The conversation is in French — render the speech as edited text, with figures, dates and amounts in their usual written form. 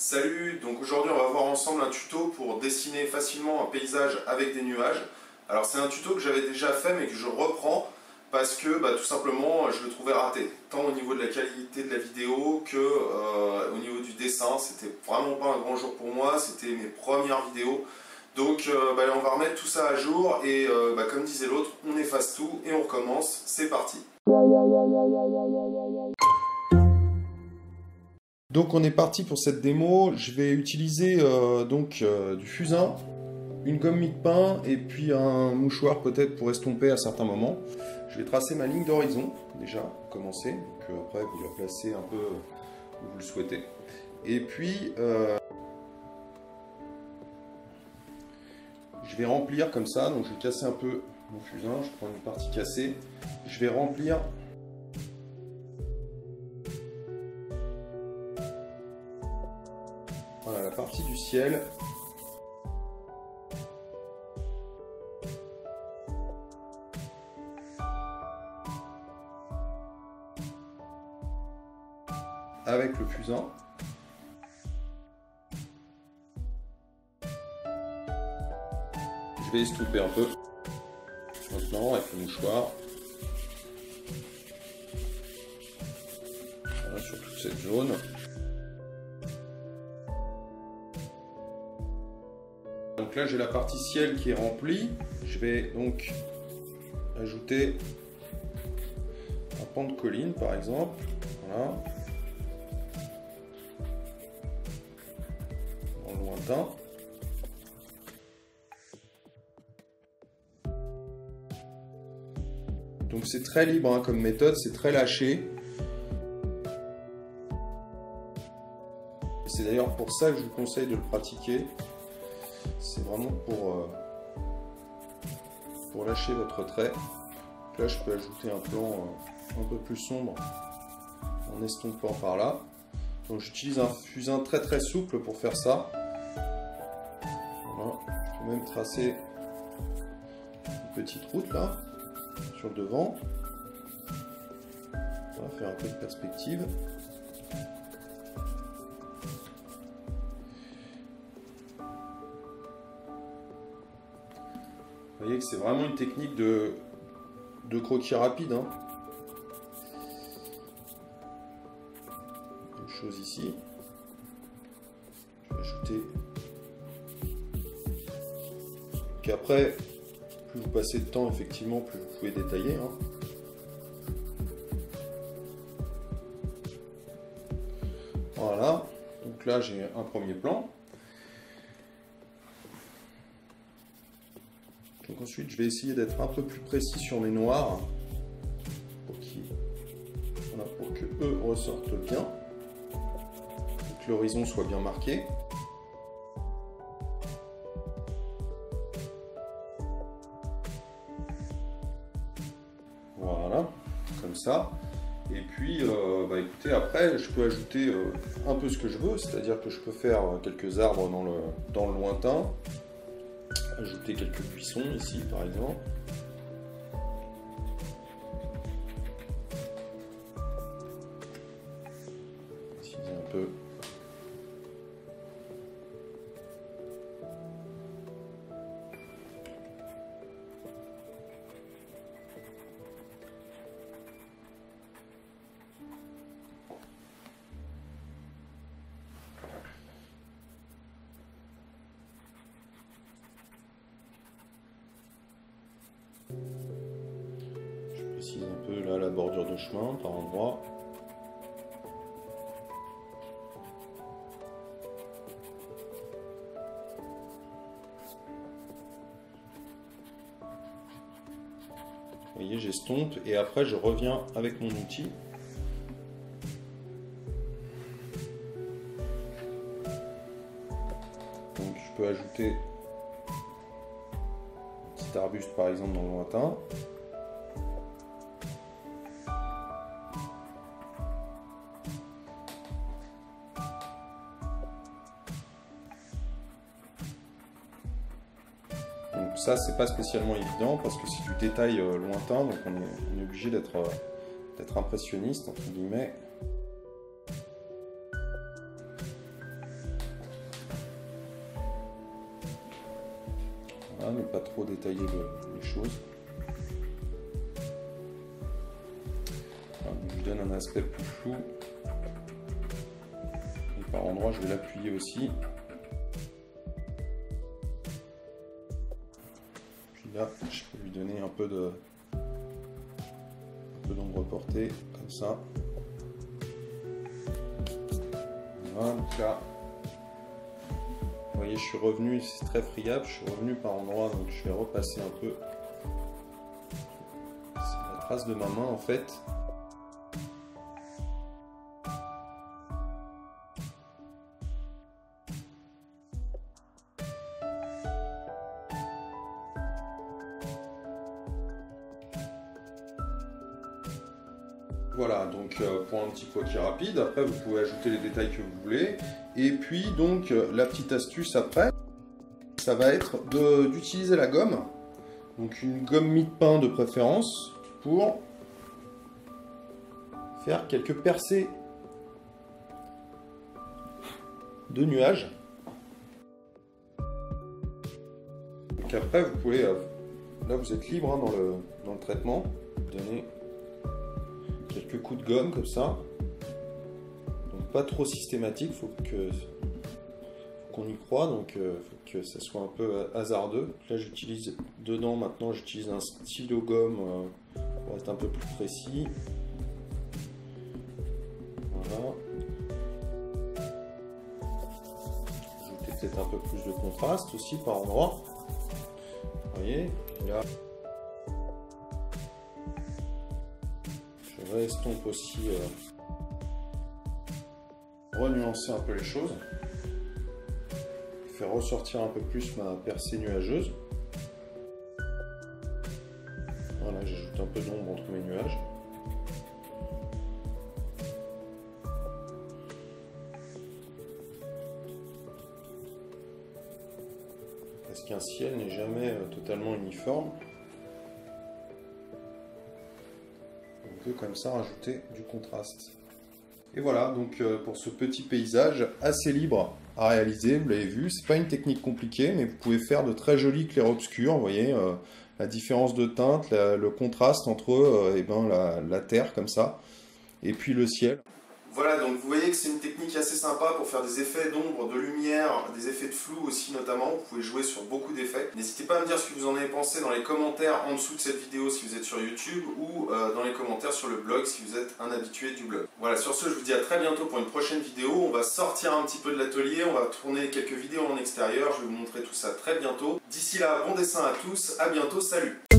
Salut, donc aujourd'hui on va voir ensemble un tuto pour dessiner facilement un paysage avec des nuages. Alors c'est un tuto que j'avais déjà fait mais que je reprends parce que tout simplement je le trouvais raté. Tant au niveau de la qualité de la vidéo que au niveau du dessin, c'était vraiment pas un grand jour pour moi, c'était mes premières vidéos. Donc on va remettre tout ça à jour et comme disait l'autre, on efface tout et on recommence, c'est parti. Donc on est parti pour cette démo, je vais utiliser du fusain, une gomme mie-de-pain et puis un mouchoir peut-être pour estomper à certains moments. Je vais tracer ma ligne d'horizon déjà, pour commencer, donc après vous la placez un peu où vous le souhaitez. Et puis je vais remplir comme ça, donc je vais casser un peu mon fusain, je prends une partie cassée, je vais remplir la partie du ciel. Avec le fusain. Je vais estomper un peu. Maintenant avec le mouchoir. Voilà, sur toute cette zone. Donc là j'ai la partie ciel qui est remplie. Je vais donc ajouter un pan de colline par exemple. Voilà. En lointain. Donc c'est très libre hein, comme méthode, c'est très lâché. C'est d'ailleurs pour ça que je vous conseille de le pratiquer. C'est vraiment pour lâcher votre trait. Donc là, je peux ajouter un plan un peu plus sombre en estompant par là. Donc j'utilise un fusain très très souple pour faire ça. Voilà. Je peux même tracer une petite route là, sur le devant. On va faire un peu de perspective. Vous voyez que c'est vraiment une technique de croquis rapide. Hein. Même chose ici. Je vais ajouter. Puis après, plus vous passez de temps, effectivement, plus vous pouvez détailler. Hein. Voilà. Donc là, j'ai un premier plan. Donc ensuite, je vais essayer d'être un peu plus précis sur mes noirs pour que eux ressortent bien, pour que l'horizon soit bien marqué. Voilà, comme ça. Et puis, écoutez, après, je peux ajouter un peu ce que je veux, c'est-à-dire que je peux faire quelques arbres dans le lointain. Ajouter quelques buissons ici par exemple. Ici un peu. Je précise un peu là la bordure de chemin par endroit. Vous voyez, j'estompe et après je reviens avec mon outil. Donc je peux ajouter arbuste par exemple dans le lointain. Donc ça c'est pas spécialement évident parce que c'est du détail lointain, donc on est obligé d'être impressionniste entre guillemets. Voilà, ne pas trop détailler les choses. Voilà, je lui donne un aspect plus flou. Et par endroits, je vais l'appuyer aussi. Puis là, je peux lui donner un peu d'ombre portée, comme ça. Voilà, donc là, vous voyez, je suis revenu, c'est très friable, je suis revenu par endroits, donc je vais repasser un peu. C'est la trace de ma main en fait. Voilà, donc pour un petit croquis rapide, après vous pouvez ajouter les détails que vous voulez. Et puis donc la petite astuce après, ça va être d'utiliser la gomme. Donc une gomme mie-de-pain de préférence pour faire quelques percées de nuages. Donc après vous pouvez, là vous êtes libre hein, dans le traitement, donner quelques coups de gomme comme ça, donc pas trop systématique, faut qu'on y croit, donc faut que ça soit un peu hasardeux. Là j'utilise dedans maintenant, j'utilise un stylo gomme pour être un peu plus précis. Voilà. Ajouter peut-être un peu plus de contraste aussi par endroit. Vous voyez, et là. Je estompe aussi, renuancer un peu les choses, faire ressortir un peu plus ma percée nuageuse. Voilà, j'ajoute un peu d'ombre entre mes nuages. Parce qu'un ciel n'est jamais totalement uniforme. On peut comme ça rajouter du contraste. Et voilà, donc pour ce petit paysage assez libre à réaliser, vous l'avez vu, c'est pas une technique compliquée, mais vous pouvez faire de très jolis clairs-obscurs, vous voyez, la différence de teinte, le contraste entre la terre comme ça, et puis le ciel. Voilà, donc vous voyez que c'est une technique assez sympa pour faire des effets d'ombre, de lumière, des effets de flou aussi notamment. Vous pouvez jouer sur beaucoup d'effets. N'hésitez pas à me dire ce que vous en avez pensé dans les commentaires en dessous de cette vidéo si vous êtes sur YouTube ou dans les commentaires sur le blog si vous êtes un habitué du blog. Voilà, sur ce, je vous dis à très bientôt pour une prochaine vidéo. On va sortir un petit peu de l'atelier, on va tourner quelques vidéos en extérieur. Je vais vous montrer tout ça très bientôt. D'ici là, bon dessin à tous, à bientôt, salut!